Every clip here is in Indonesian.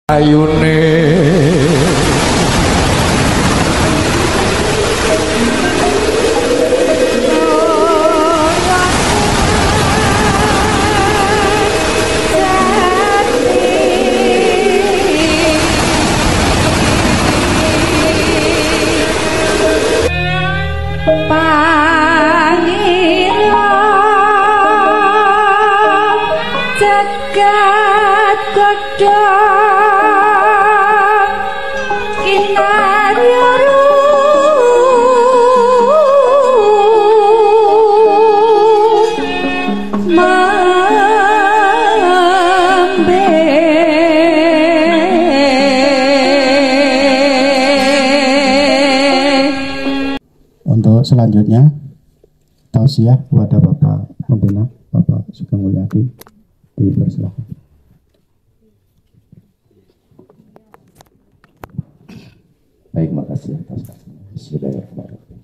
ayune selanjutnya tausiah kepada Bapak Pembina Bapak Sugeng Mulyadi, dipersilakan. Baik, makasih atas kasihnya. Bismillahirrahmanirrahim.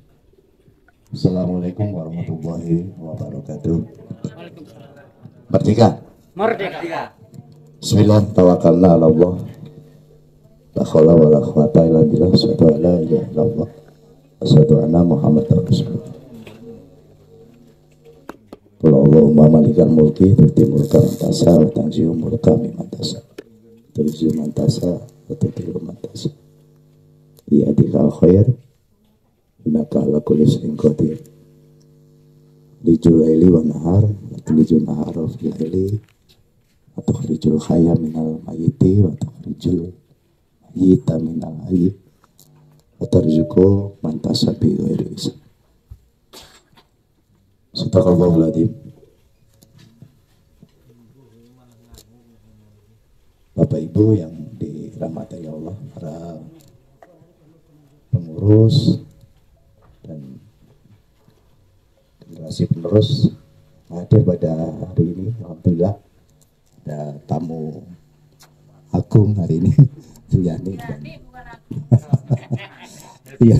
Assalamualaikum warahmatullahi wabarakatuh. Merdeka. Merdeka. Bismillah, tawakkalna ala Allah. La haula wala quwata illa billah. Asyhadu an la ilaha illallah. Asyhadu anna Muhammadar Rasulullah. Qul Allahumma malikal mulki tu'ti mulka man tasha wa tanzi'u mulka mimman tasha. Tu'izzu man tasha wa tudhillu man tasha. Biyadikal khair innaka ala kulli syai'in qadir. Tulijul laili wan nahar wa tulijul nahara fil laili wa tukhrijul hayya minal mayyiti wa tukhrijul mayyita minal hayyi wa tarzuqu man tasha bi ghairi hisab. Sadaqallahul adzim. Bapak Ibu yang dirahmati Allah, para pengurus dan generasi penerus hadir pada hari ini. Alhamdulillah ada tamu agung hari ini, Bu Yani. Iya.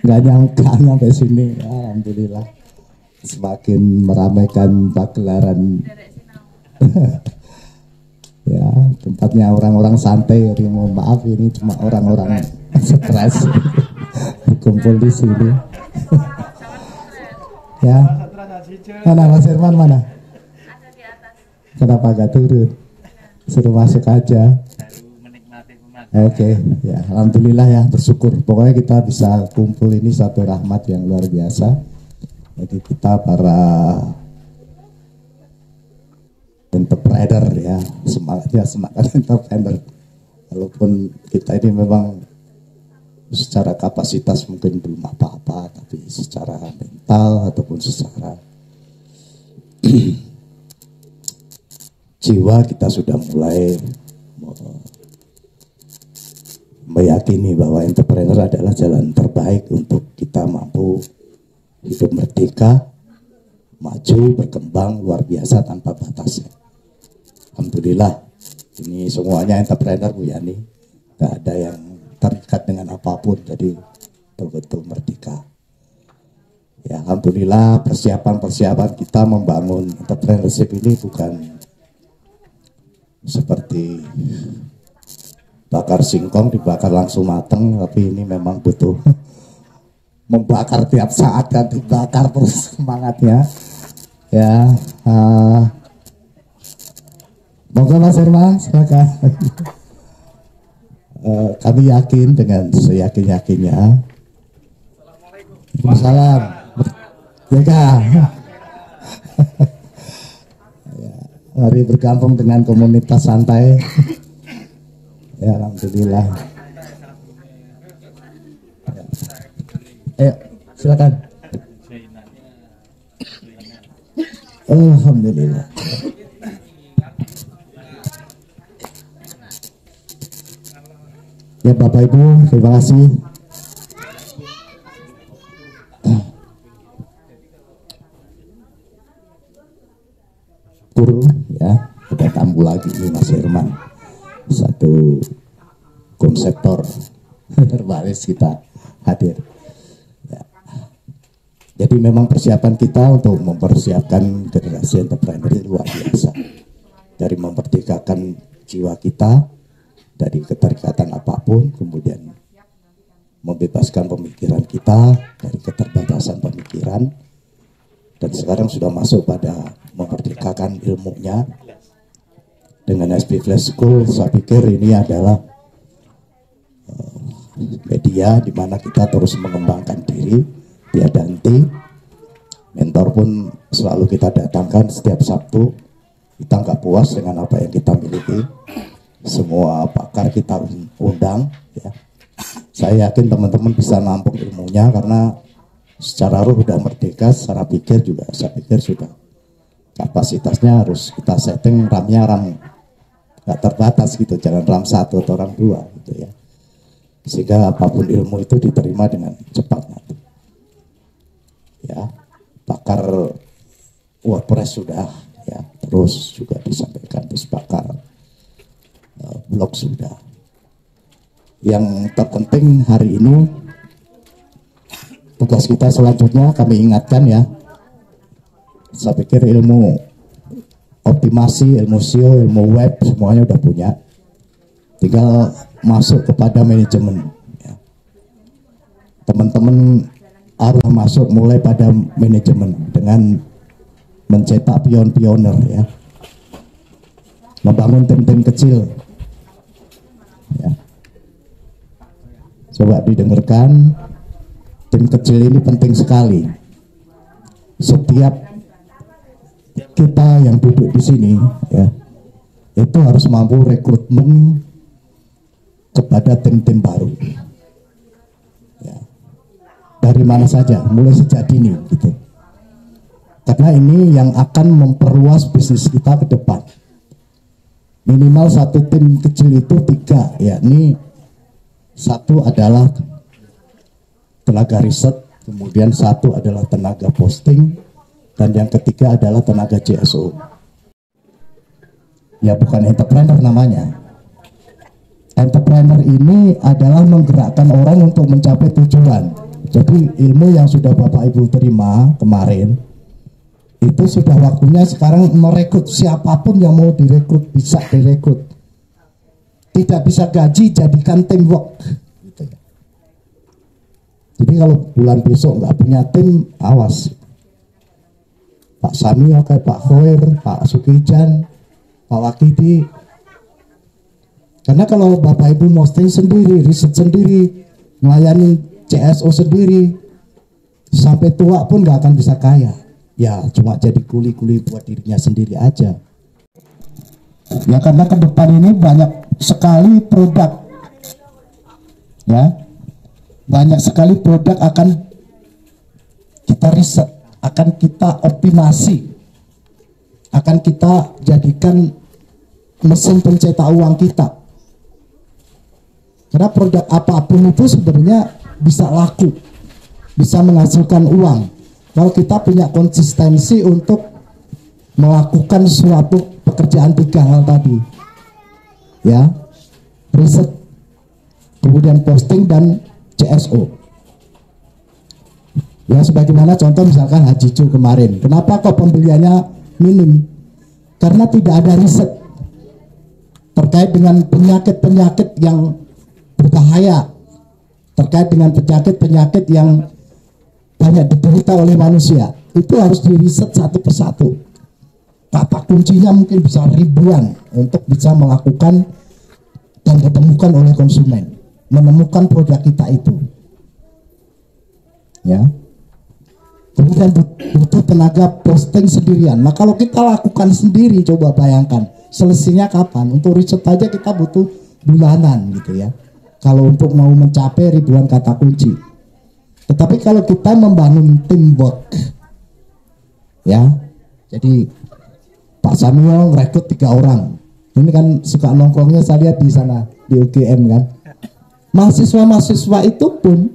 Nggak nyangka sampai sini. Alhamdulillah semakin meramaikan pagelaran. Ya, tempatnya orang-orang santai. Jadi mohon maaf, ini cuma orang-orang stres berkumpul di sini. Ya, mana Mas Herman, mana? Kenapa gak turun? Suruh masuk aja. Oke, ya alhamdulillah ya, bersyukur. Pokoknya kita bisa kumpul ini satu rahmat yang luar biasa. Jadi kita para entrepreneur ya, semangatnya semangat entrepreneur. Walaupun kita ini memang secara kapasitas mungkin belum apa-apa, tapi secara mental ataupun secara jiwa kita sudah mulai meyakini bahwa entrepreneur adalah jalan terbaik untuk kita mampu hidup merdeka, maju, berkembang luar biasa tanpa batas. Alhamdulillah, ini semuanya entrepreneur Bu Yani, gak ada yang terikat dengan apapun, jadi betul-betul merdeka. Ya alhamdulillah, persiapan kita membangun entrepreneurship ini bukan seperti bakar singkong dibakar langsung mateng, tapi ini memang butuh membakar tiap saat kan, dibakar terus semangatnya. Ya, monggo Mas Herman, silakan. Kami yakin dengan seyakin-yakinnya. Waalaikumsalam. Ya, mari bergabung dengan komunitas santai. Ya alhamdulillah. Ayo silakan. Alhamdulillah. Ya Bapak Ibu, terima kasih. Syukur ya, ada tamu lagi nih Mas Herman. Satu konseptor terbaris kita hadir ya. Jadi memang persiapan kita untuk mempersiapkan generasi entrepreneur luar biasa. dari memerdekakan jiwa kita dari keterikatan apapun, kemudian membebaskan pemikiran kita dari keterbatasan pemikiran, dan sekarang sudah masuk pada memerdekakan ilmunya dengan SP Flash School. Saya pikir ini adalah media di mana kita terus mengembangkan diri tiada henti. Mentor pun selalu kita datangkan setiap Sabtu. Kita nggak puas dengan apa yang kita miliki, semua pakar kita undang ya. Saya yakin teman-teman bisa nampung ilmunya karena secara ruh sudah merdeka, secara pikir juga saya pikir sudah kapasitasnya harus kita setting RAM-nya RAM nggak terbatas gitu, jangan RAM 1 atau RAM 2 gitu ya, sehingga apapun ilmu itu diterima dengan cepat nanti ya. Pakar WordPress sudah ya, terus juga disampaikan, terus pakar blog sudah. Yang terpenting hari ini tugas kita selanjutnya kami ingatkan ya, saya pikir ilmu optimasi, ilmu SEO, ilmu web semuanya udah punya, tinggal masuk kepada manajemen ya. Teman-teman harus masuk mulai pada manajemen dengan mencetak pion-pioner ya, membangun tim-tim kecil ya. Coba didengarkan, tim kecil ini penting sekali. Setiap kita yang duduk di sini ya, itu harus mampu rekrutmen kepada tim-tim baru ya. Dari mana saja, mulai sejak dini gitu. Karena ini yang akan memperluas bisnis kita ke depan. Minimal satu tim kecil itu 3, yakni satu adalah tenaga riset, kemudian satu adalah tenaga posting, dan yang ketiga adalah tenaga CSO. Ya bukan entrepreneur namanya. Entrepreneur ini adalah menggerakkan orang untuk mencapai tujuan. Jadi ilmu yang sudah Bapak Ibu terima kemarin, itu sudah waktunya sekarang merekrut siapapun yang mau direkrut, bisa direkrut. Tidak bisa gaji, jadikan teamwork gitu ya. Jadi kalau bulan besok nggak punya tim, awas. Pak Samio kayak Pak Khoir, Pak Sukijan, Pak Wakidi. Karena kalau Bapak Ibu posting sendiri, riset sendiri, melayani CSO sendiri, sampai tua pun nggak akan bisa kaya. Ya cuma jadi kuli-kuli buat dirinya sendiri aja. Ya karena ke depan ini banyak sekali produk ya, banyak sekali produk akan kita riset, akan kita optimasi, akan kita jadikan mesin pencetak uang kita. Karena produk apapun itu sebenarnya bisa laku, bisa menghasilkan uang kalau kita punya konsistensi untuk melakukan suatu pekerjaan 3 hal tadi ya, riset, kemudian posting, dan CSO ya. Sebagaimana contoh misalkan Haji Cu kemarin, kenapa kok pembeliannya minim? Karena tidak ada riset terkait dengan penyakit-penyakit yang berbahaya, terkait dengan penyakit-penyakit yang banyak diderita oleh manusia. Itu harus diriset satu persatu. Kata kuncinya mungkin bisa ribuan untuk bisa melakukan dan ditemukan oleh konsumen, menemukan produk kita itu ya. Kemudian butuh tenaga posting sendirian. Nah kalau kita lakukan sendiri, coba bayangkan selesainya kapan? Untuk riset aja kita butuh bulanan gitu ya, kalau untuk mau mencapai ribuan kata kunci. Tetapi kalau kita membangun teamwork ya, jadi Pak Samuel rekrut 3 orang. Ini kan suka nongkrongnya saya lihat di sana di UGM kan. Mahasiswa-mahasiswa itu pun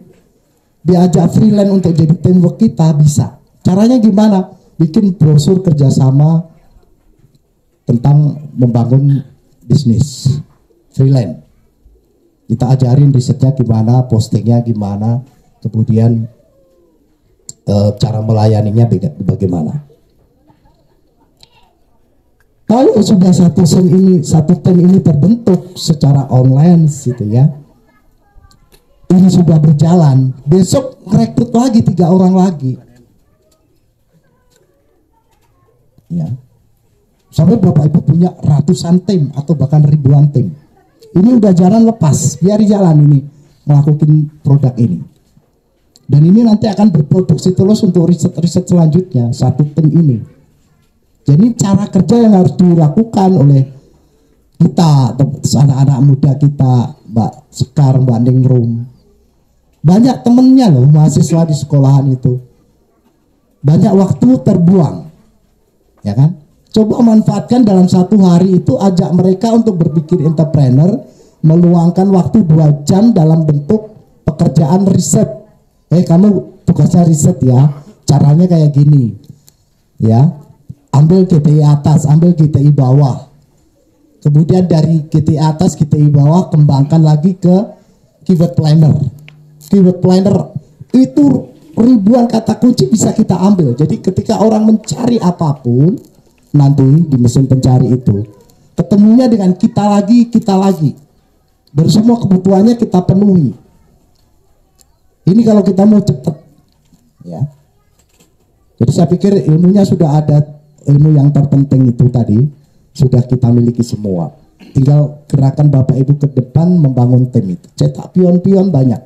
diajak freelance untuk jadi teamwork kita bisa. Caranya gimana? Bikin brosur kerjasama tentang membangun bisnis freelance. Kita ajarin risetnya gimana, postingnya gimana, kemudian cara melayaninya bagaimana. Kalau sudah satu tim ini terbentuk secara online gitu ya, ini sudah berjalan, besok rekrut lagi 3 orang lagi, ya, sampai Bapak Ibu punya ratusan tim atau bahkan ribuan tim. Ini udah jalan lepas, biar jalan ini melakukan produk ini. Dan ini nanti akan berproduksi terus untuk riset selanjutnya, satu tim ini. Jadi cara kerja yang harus dilakukan oleh kita, anak-anak muda kita, Mbak Sekar, Mbak Ningrum. Banyak temennya loh mahasiswa di sekolahan itu. Banyak waktu terbuang, ya kan? Coba manfaatkan dalam satu hari itu, ajak mereka untuk berpikir entrepreneur, meluangkan waktu 2 jam dalam bentuk pekerjaan riset. Kamu tugasnya riset ya, caranya kayak gini, ya. Ambil GTI atas, ambil GTI bawah. Kemudian dari GTI atas, GTI bawah, kembangkan lagi ke keyword planner. Keyword planner itu ribuan kata kunci bisa kita ambil. Jadi ketika orang mencari apapun nanti di mesin pencari itu, ketemunya dengan kita lagi. Dan semua kebutuhannya kita penuhi. Ini kalau kita mau cepat, ya. Jadi saya pikir ilmunya sudah ada. Ilmu yang terpenting itu tadi sudah kita miliki semua. Tinggal gerakan Bapak Ibu ke depan membangun tim itu. Cetak pion-pion banyak,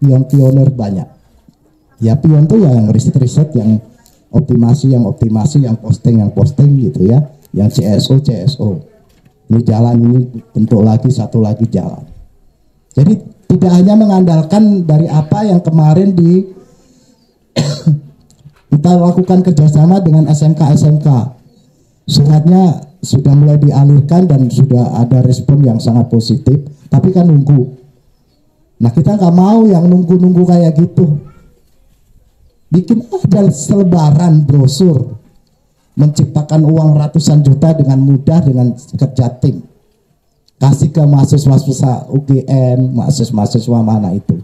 pion-pioner banyak. Ya pion tuh ya yang riset-riset, yang optimasi, yang posting gitu ya. Yang CSO. Ini jalan, ini bentuk lagi, satu lagi jalan. Jadi tidak hanya mengandalkan dari apa yang kemarin kita lakukan kerjasama dengan SMK. Suratnya sudah mulai dialirkan dan sudah ada respon yang sangat positif, tapi kan nunggu. Nah kita nggak mau yang nunggu-nunggu kayak gitu. Bikin aja selebaran brosur, menciptakan uang ratusan juta dengan mudah dengan kerja tim. Kasih ke mahasiswa UGM, mahasiswa mana itu.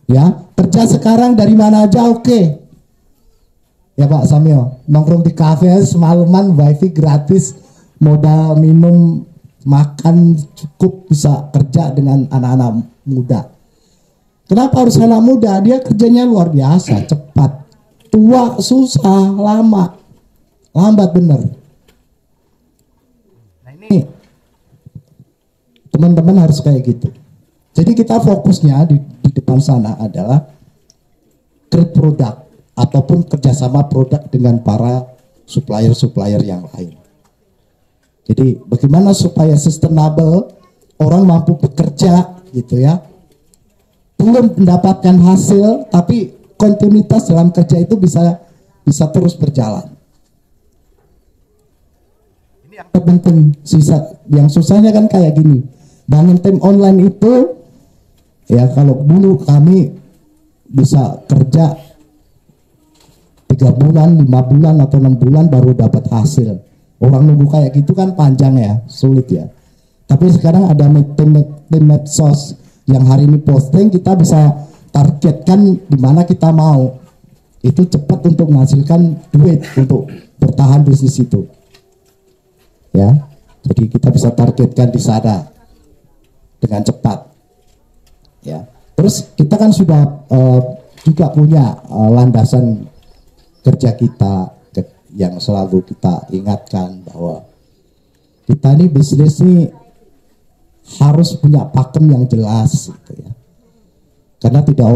Ya, kerja sekarang dari mana aja oke. Ya Pak Samio, nongkrong di kafe semalaman, wifi gratis, modal minum, makan cukup, bisa kerja dengan anak-anak muda. Kenapa harus anak muda? Dia kerjanya luar biasa, cepat. Tua, susah, lambat bener. Nah ini teman-teman harus kayak gitu. Jadi kita fokusnya di depan sana adalah create product ataupun kerjasama produk dengan para supplier yang lain. Jadi bagaimana supaya sustainable, orang mampu bekerja gitu ya, belum mendapatkan hasil tapi kontinuitas dalam kerja itu bisa terus berjalan. Ini yang terpenting. Yang susahnya kan kayak gini, bangun tim online itu ya, kalau dulu kami bisa kerja 3 bulan, 5 bulan atau 6 bulan baru dapat hasil. Orang nunggu kayak gitu kan panjang ya, sulit ya. Tapi sekarang ada tim medsos yang hari ini posting, kita bisa targetkan di mana kita mau. Itu cepat untuk menghasilkan duit untuk bertahan bisnis itu. Ya. Jadi kita bisa targetkan di sana dengan cepat. Ya. Terus kita kan sudah juga punya landasan kerja kita yang selalu kita ingatkan bahwa kita ini bisnis ini harus punya pakem yang jelas gitu ya. Karena tidak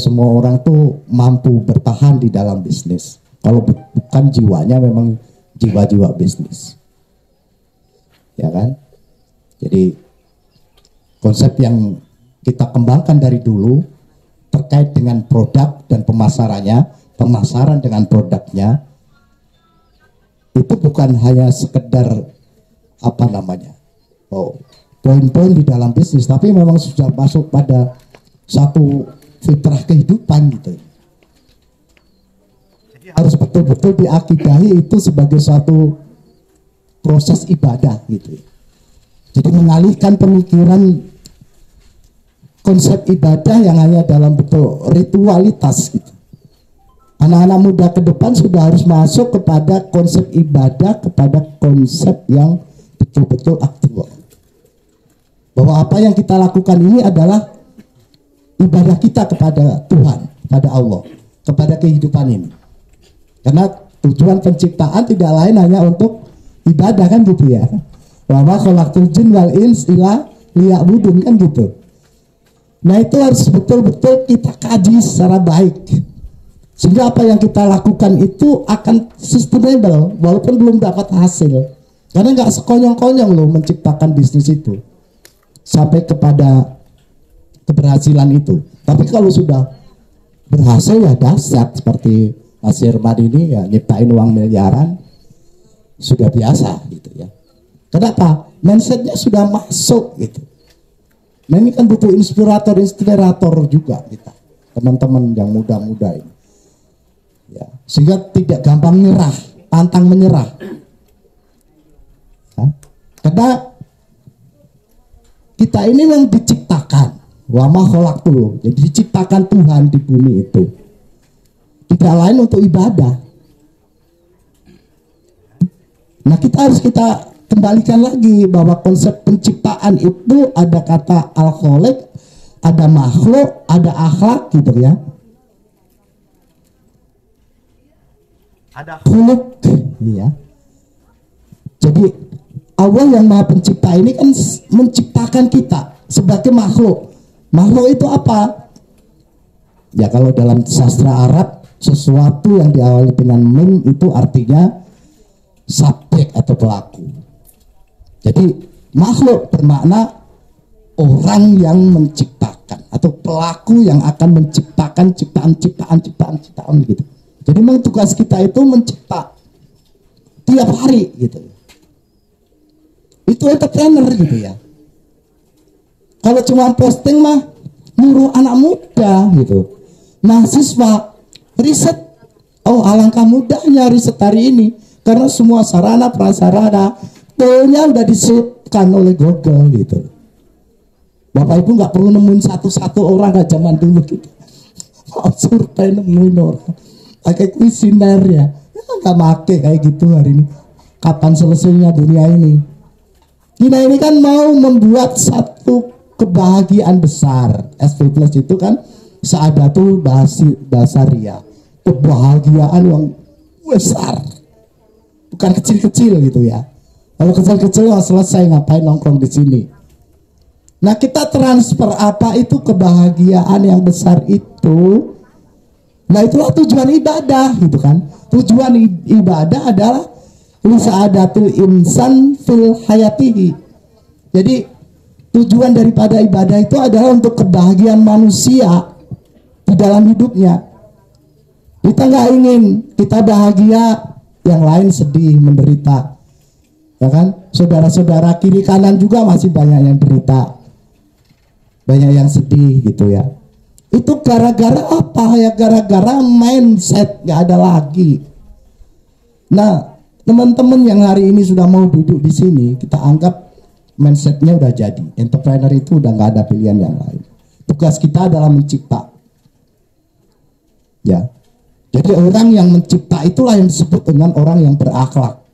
semua orang tuh mampu bertahan di dalam bisnis. Kalau bukan jiwanya memang jiwa-jiwa bisnis. Ya kan? Jadi konsep yang kita kembangkan dari dulu terkait dengan produk dan pemasarannya, pemasaran dengan produknya itu bukan hanya sekedar poin-poin di dalam bisnis, tapi memang sudah masuk pada satu fitrah kehidupan gitu. Jadi harus betul-betul diakidahi itu sebagai suatu proses ibadah gitu. Jadi mengalihkan pemikiran konsep ibadah yang hanya dalam bentuk ritualitas gitu. Anak-anak muda ke depan sudah harus masuk kepada konsep ibadah, kepada konsep yang betul-betul aktual. Bahwa apa yang kita lakukan ini adalah ibadah kita kepada Tuhan, kepada Allah, kepada kehidupan ini. Karena tujuan penciptaan tidak lain hanya untuk ibadah kan gitu ya. Wa ma khalaqtul jinna wal ins illa liya'budun kan gitu. Nah itu harus betul-betul kita kaji secara baik. Sehingga apa yang kita lakukan itu akan sustainable walaupun belum dapat hasil. Karena nggak sekonyong-konyong loh menciptakan bisnis itu sampai kepada keberhasilan itu. Tapi kalau sudah berhasil ya dahsyat, seperti Mas Herman ini ya nyiptain uang miliaran sudah biasa gitu ya. Kenapa? Mindsetnya sudah masuk gitu. Nah ini kan butuh inspirator juga kita, teman-teman yang muda-muda ini. Ya, sehingga tidak gampang menyerah, pantang menyerah. Ya, karena kita ini yang diciptakan, wa ma khalaqtu, jadi diciptakan Tuhan di bumi itu. Tidak lain untuk ibadah. Nah kita harus kembalikan lagi bahwa konsep penciptaan itu ada kata al-khaliq, ada makhluk, ada akhlak gitu ya. Ada khuluq ya. Jadi Allah yang Maha Pencipta ini kan menciptakan kita sebagai makhluk. Makhluk itu apa? Ya kalau dalam sastra Arab sesuatu yang diawali dengan mim itu artinya subjek atau pelaku. Jadi makhluk bermakna orang yang menciptakan atau pelaku yang akan menciptakan ciptaan gitu. Jadi memang tugas kita itu mencipta tiap hari gitu. Itu entrepreneur gitu ya. Kalau cuma posting mah nyuruh anak muda gitu, mahasiswa riset. Oh alangkah mudahnya riset hari ini karena semua sarana prasarana toolnya udah disiapkan oleh Google gitu. Bapak Ibu nggak perlu nemuin satu-satu orang kayak zaman dulu gitu. Survei nemuin orang. Pakai kuesioner ya, nggak pakai kayak gitu hari ini. Kapan selesainya dunia ini? Kita ini kan mau membuat satu kebahagiaan besar. SP Plus itu kan saadatul basaria, kebahagiaan yang besar, bukan kecil-kecil gitu ya. Kalau kecil-kecil ya selesai, ngapain nongkrong di sini. Nah kita transfer apa itu kebahagiaan yang besar itu. Nah itulah tujuan ibadah gitu kan. Tujuan ibadah adalah lisa'adatul insan fil hayatihi. Jadi tujuan daripada ibadah itu adalah untuk kebahagiaan manusia di dalam hidupnya. Kita nggak ingin kita bahagia, yang lain sedih, menderita. Ya kan? Saudara-saudara kiri kanan juga masih banyak yang derita, banyak yang sedih gitu ya. Itu gara-gara apa ya? Gara-gara mindset gak ada lagi. Nah, teman-teman yang hari ini sudah mau duduk di sini, kita anggap mindsetnya udah jadi. Entrepreneur itu udah gak ada pilihan yang lain. Tugas kita adalah mencipta. Ya, jadi orang yang mencipta itulah yang disebut dengan orang yang berakhlak.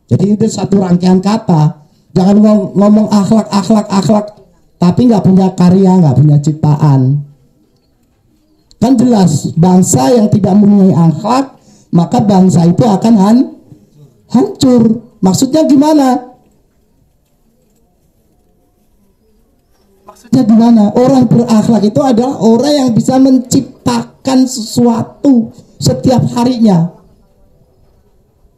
Jadi itu satu rangkaian kata. Jangan ngomong akhlak, tapi nggak punya karya, nggak punya ciptaan. Kan jelas bangsa yang tidak mempunyai akhlak, maka bangsa itu akan hancur. Maksudnya gimana? Maksudnya gimana? Orang berakhlak itu adalah orang yang bisa menciptakan sesuatu setiap harinya.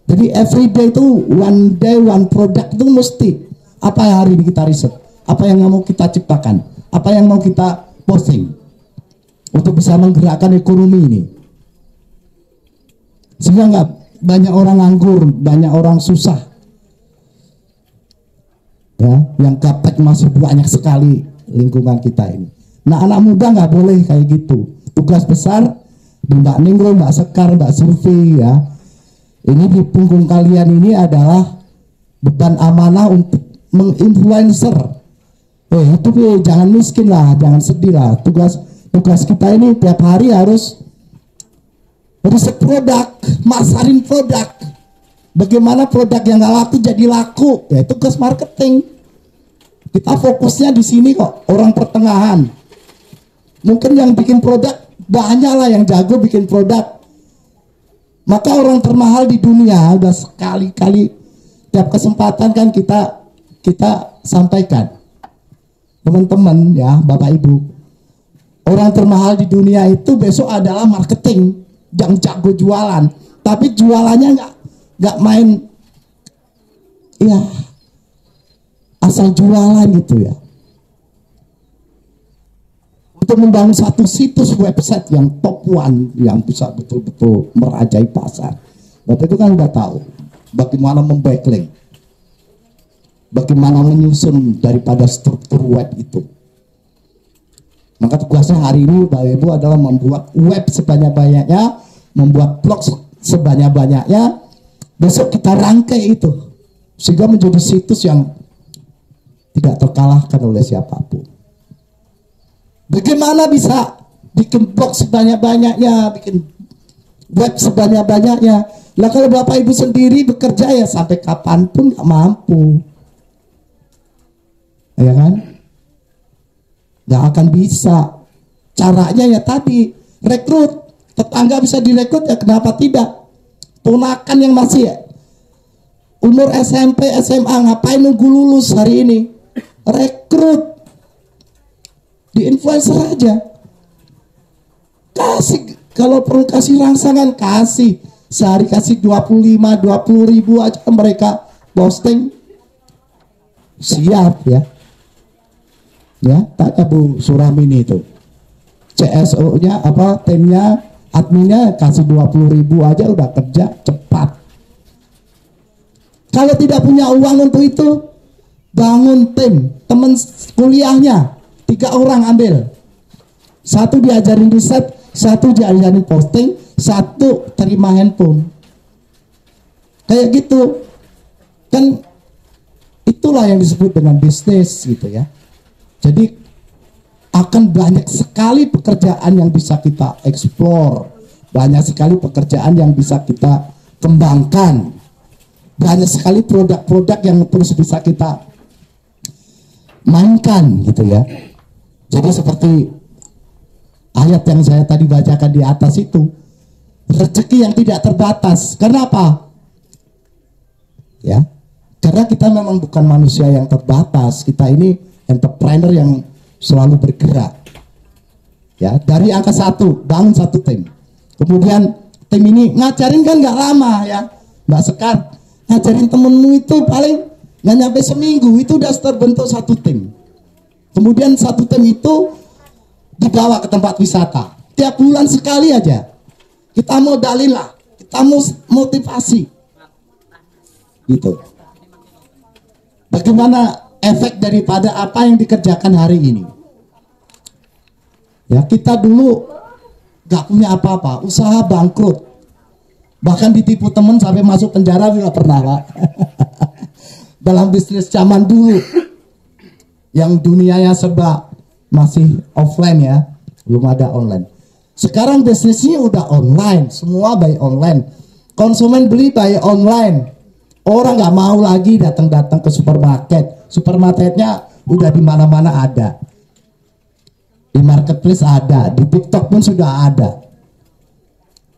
Jadi everyday itu one day one product itu mesti. Apa yang hari ini kita riset? Apa yang mau kita ciptakan? Apa yang mau kita posting? Untuk bisa menggerakkan ekonomi ini. Sehingga nggak banyak orang nganggur, banyak orang susah. Ya, yang gaptek masih banyak sekali lingkungan kita ini. Nah anak muda nggak boleh kayak gitu. Tugas besar di Mbak Ningro, Mbak Sekar, Mbak Surfi ya. Ini di punggung kalian ini adalah beban amanah untuk menginfluencer. Itu jangan miskin lah, jangan sedih lah. Tugas kita ini tiap hari harus riset produk, masarin produk, bagaimana produk yang nggak laku jadi laku, ya itu tugas marketing. Kita fokusnya di sini kok, orang pertengahan. Mungkin yang bikin produk banyak lah yang jago bikin produk. Maka orang termahal di dunia udah sekali-kali tiap kesempatan kan kita sampaikan, teman-teman ya, Bapak Ibu, orang termahal di dunia itu besok adalah marketing yang jago jualan, tapi jualannya nggak main ya asal jualan gitu ya. Untuk membangun satu situs website yang top one, yang bisa betul-betul merajai pasar, Bapak itu kan udah tahu bagaimana membacklink, bagaimana menyusun daripada struktur web itu. Maka tugasnya hari ini Bapak Ibu adalah membuat web sebanyak-banyaknya, membuat blog sebanyak-banyaknya. Besok kita rangkai itu sehingga menjadi situs yang tidak terkalahkan oleh siapapun. Bagaimana bisa bikin blog sebanyak-banyaknya, bikin web sebanyak-banyaknya. Lah kalau Bapak Ibu sendiri bekerja ya sampai kapanpun nggak mampu, ya kan? Nggak akan bisa. Caranya ya tadi, rekrut. Tetangga bisa direkrut ya kenapa tidak? Ponakan yang masih umur SMP, SMA ngapain nunggu lulus hari ini? Rekrut. Di influencer aja. Kasih, kalau perlu kasih rangsangan, kasih. Sehari kasih 25-20 ribu aja mereka posting. Siap ya. Ya, tanya Bu Suramini itu. CSO-nya apa, timnya, adminnya kasih 20 ribu aja udah kerja cepat. Kalau tidak punya uang untuk itu, bangun tim, teman kuliahnya 3 orang ambil, 1 diajarin riset, 1 diajarin posting, 1 terima handphone. Kayak gitu kan, itulah yang disebut dengan bisnis gitu ya. Jadi akan banyak sekali pekerjaan yang bisa kita eksplor, banyak sekali pekerjaan yang bisa kita kembangkan, banyak sekali produk-produk yang terus bisa kita mainkan gitu ya. Jadi seperti ayat yang saya tadi bacakan di atas itu, rezeki yang tidak terbatas. Kenapa? Ya, karena kita memang bukan manusia yang terbatas. Kita ini entrepreneur yang selalu bergerak. Ya, dari angka 1 bangun 1 tim. Kemudian tim ini ngajarin kan nggak lama ya, Mbak Sekar. Ngajarin temenmu itu paling nggak nyampe seminggu itu udah terbentuk 1 tim. Kemudian 1 tim itu dibawa ke tempat wisata. Tiap bulan sekali aja. Kita modalin lah, kita motivasi. Gitu. Bagaimana efek daripada apa yang dikerjakan hari ini? Ya, kita dulu gak punya apa-apa, usaha bangkrut. Bahkan ditipu teman sampai masuk penjara juga pernah, Pak. Dalam bisnis zaman dulu yang dunianya serba masih offline ya, belum ada online. Sekarang bisnisnya udah online, semua by online. Konsumen beli by online. Orang nggak mau lagi datang-datang ke supermarket. Supermarketnya udah di mana-mana ada. Di marketplace ada, di TikTok pun sudah ada.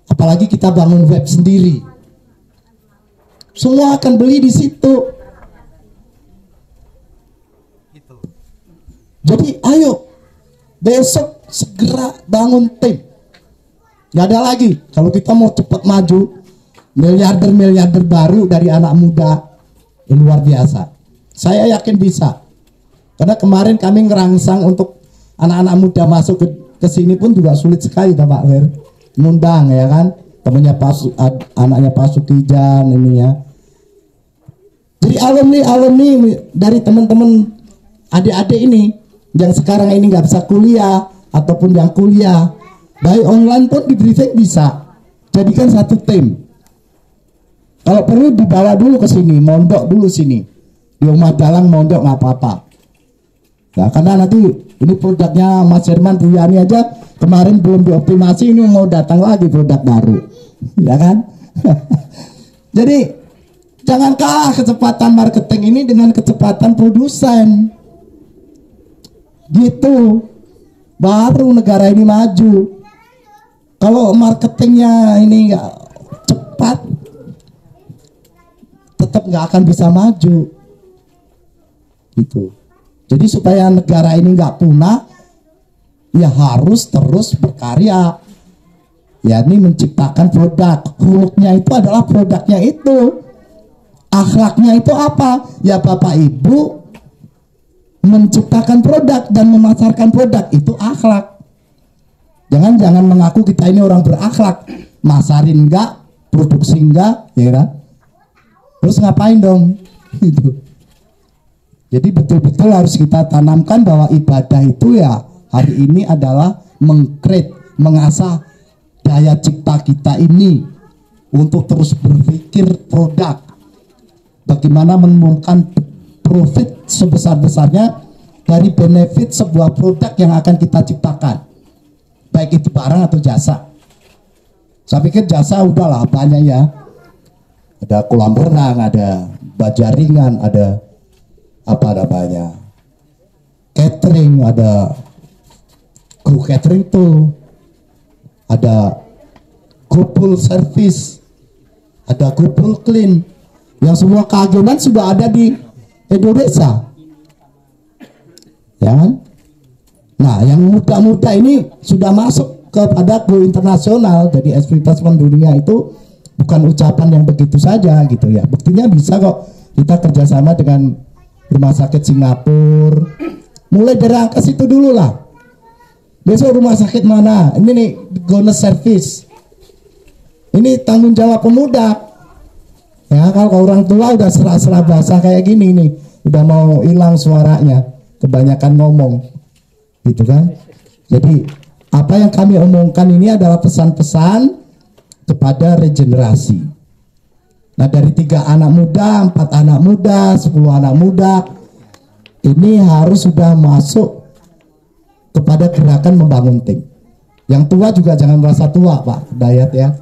Apalagi kita bangun web sendiri. Semua akan beli di situ. Jadi ayo besok segera bangun tim. Gak ada lagi kalau kita mau cepat maju, miliarder baru dari anak muda yang luar biasa. Saya yakin bisa. Karena kemarin kami ngerangsang untuk anak-anak muda masuk ke sini pun juga sulit sekali, Pak Wer. Ngundang ya kan, temannya anaknya Pak Sukijan ini ya. Jadi alumni dari teman-teman adik-adik ini yang sekarang ini nggak bisa kuliah ataupun yang kuliah baik online pun di briefing bisa. Jadikan 1 tim. Kalau perlu dibawa dulu ke sini, mondok dulu sini. Di Rumah Dalang mondok nggak apa-apa. Nah, karena nanti ini produknya Mas Herman Puyani aja kemarin belum dioptimasi, ini mau datang lagi produk baru. ya kan? Jadi jangan kalah kecepatan marketing ini dengan kecepatan produsen. Gitu. Baru negara ini maju. Kalau marketingnya ini nggak cepat, tetap nggak akan bisa maju. Gitu. Jadi supaya negara ini nggak punah, ya harus terus berkarya. Yakni menciptakan produk. Huluknya itu adalah produknya itu. Akhlaknya itu apa? Ya Bapak Ibu menciptakan produk dan memasarkan produk, itu akhlak. Jangan mengaku kita ini orang berakhlak, masarin enggak, produksi enggak, ya kan? Terus ngapain dong? Gitu. Jadi betul-betul harus kita tanamkan bahwa ibadah itu ya hari ini adalah mengasah daya cipta kita ini untuk terus berpikir produk, bagaimana menemukan profit sebesar-besarnya dari benefit sebuah produk yang akan kita ciptakan, baik itu barang atau jasa. Saya pikir jasa udahlah banyak ya, ada kolam renang, ada bajaringan, ada apa namanya catering, ada kru catering tuh, ada GoPull service, ada GoPull clean, yang semua keagungan sudah ada di Indonesia, ya kan? Nah, yang muda-muda ini sudah masuk kepada go internasional. Jadi SP Placement dunia itu bukan ucapan yang begitu saja gitu ya. Buktinya bisa kok kita kerjasama dengan rumah sakit Singapura. Mulai dari angka situ dulu lah. Besok rumah sakit mana? Ini nih Gones Service. Ini tanggung jawab pemuda. Ya, kalau orang tua udah serah-serah bahasa kayak gini nih, udah mau hilang suaranya, kebanyakan ngomong, gitu kan? Jadi apa yang kami omongkan ini adalah pesan-pesan kepada regenerasi. Nah, dari 3 anak muda, 4 anak muda, 10 anak muda, ini harus sudah masuk kepada gerakan membangun tim. Yang tua juga jangan merasa tua, Pak Dayat ya.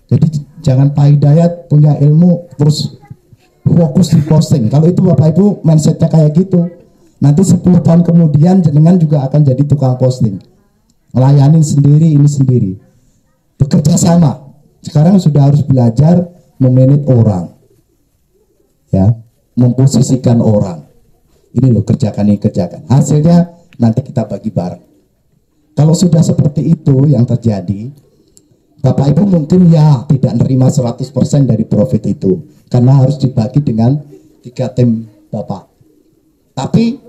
Jadi jangan Pak Hidayat punya ilmu terus fokus di posting. Kalau itu Bapak Ibu mindsetnya kayak gitu, nanti 10 tahun kemudian jenengan juga akan jadi tukang posting, ngelayanin sendiri, ini sendiri. Bekerja sama. Sekarang sudah harus belajar memanage orang, ya, memposisikan orang. Ini loh, kerjakan ini, kerjakan. Hasilnya nanti kita bagi bareng. Kalau sudah seperti itu yang terjadi, Bapak Ibu mungkin ya tidak nerima 100% dari profit itu, karena harus dibagi dengan 3 tim Bapak. Tapi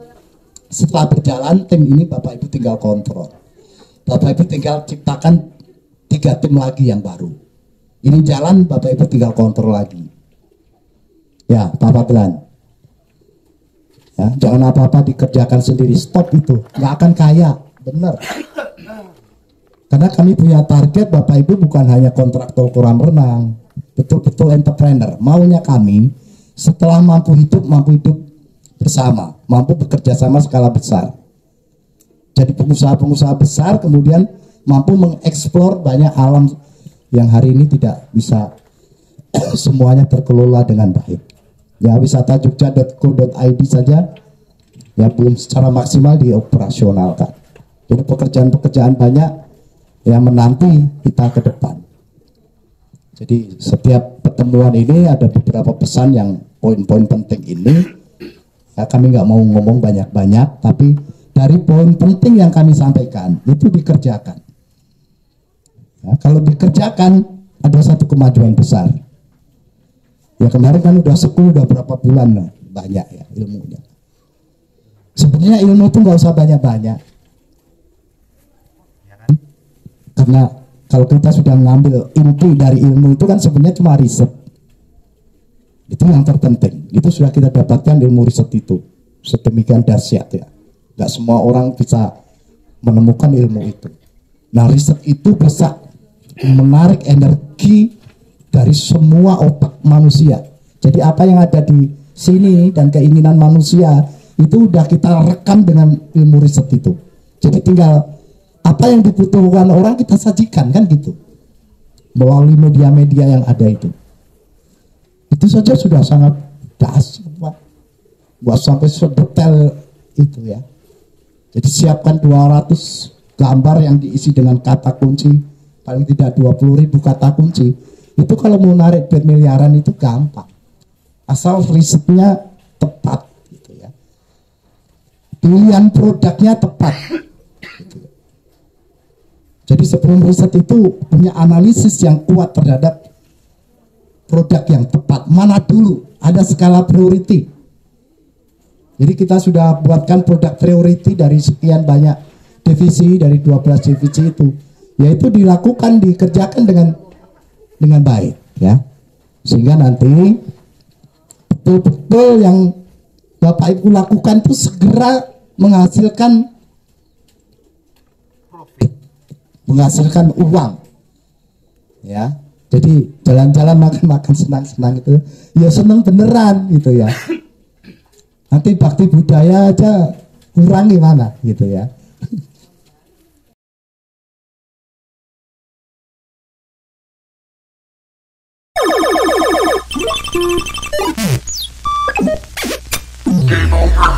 setelah berjalan tim ini Bapak Ibu tinggal kontrol. Bapak Ibu tinggal ciptakan 3 tim lagi yang baru. Ini jalan, Bapak Ibu tinggal kontrol lagi. Ya, Pak Fadlan. Ya, jangan apa-apa dikerjakan sendiri, stop itu, nggak akan kaya, bener. Karena kami punya target Bapak Ibu bukan hanya kontraktor kolam renang, betul-betul entrepreneur. Maunya kami setelah mampu hidup bersama, mampu bekerja sama skala besar. Jadi pengusaha-pengusaha besar kemudian mampu mengeksplor banyak alam yang hari ini tidak bisa semuanya terkelola dengan baik. Ya, wisata jogja.co.id saja ya belum secara maksimal dioperasionalkan. Jadi pekerjaan-pekerjaan banyak yang menanti kita ke depan. Jadi setiap pertemuan ini ada beberapa pesan yang poin-poin penting ini. Ya, kami nggak mau ngomong banyak-banyak, tapi dari poin penting yang kami sampaikan itu dikerjakan. Ya, kalau dikerjakan ada satu kemajuan besar. Ya kemarin kan udah berapa bulan lah, banyak ya ilmunya. Sebenarnya ilmu itu nggak usah banyak-banyak. Karena kalau kita sudah mengambil inti dari ilmu itu kan sebenarnya cuma riset. Itu yang terpenting. Itu sudah kita dapatkan ilmu riset itu. Sedemikian dahsyat ya. Nggak semua orang bisa menemukan ilmu itu. Nah, riset itu bisa menarik energi dari semua otak manusia. Jadi apa yang ada di sini dan keinginan manusia itu udah kita rekam dengan ilmu riset itu. Jadi tinggal apa yang dibutuhkan orang kita sajikan kan gitu. melalui media-media yang ada itu. Itu saja sudah sangat dahsyat, Pak. Buat sampai sedetail itu ya. Jadi siapkan 200 gambar yang diisi dengan kata kunci, paling tidak 20.000 kata kunci. Itu kalau mau narik duit miliaran itu gampang. Asal risetnya tepat gitu ya. Pilihan produknya tepat. Gitu. Jadi sebelum riset itu punya analisis yang kuat terhadap produk yang tepat. Mana dulu? Ada skala priority. Jadi kita sudah buatkan produk priority dari sekian banyak divisi, dari 12 divisi itu. Yaitu dilakukan, dikerjakan dengan baik ya. Sehingga nanti betul-betul yang Bapak Ibu lakukan itu segera menghasilkan uang ya. Jadi jalan-jalan makan-makan senang-senang itu ya senang beneran gitu ya. Nanti bakti budaya aja kurang gimana gitu ya. Game over.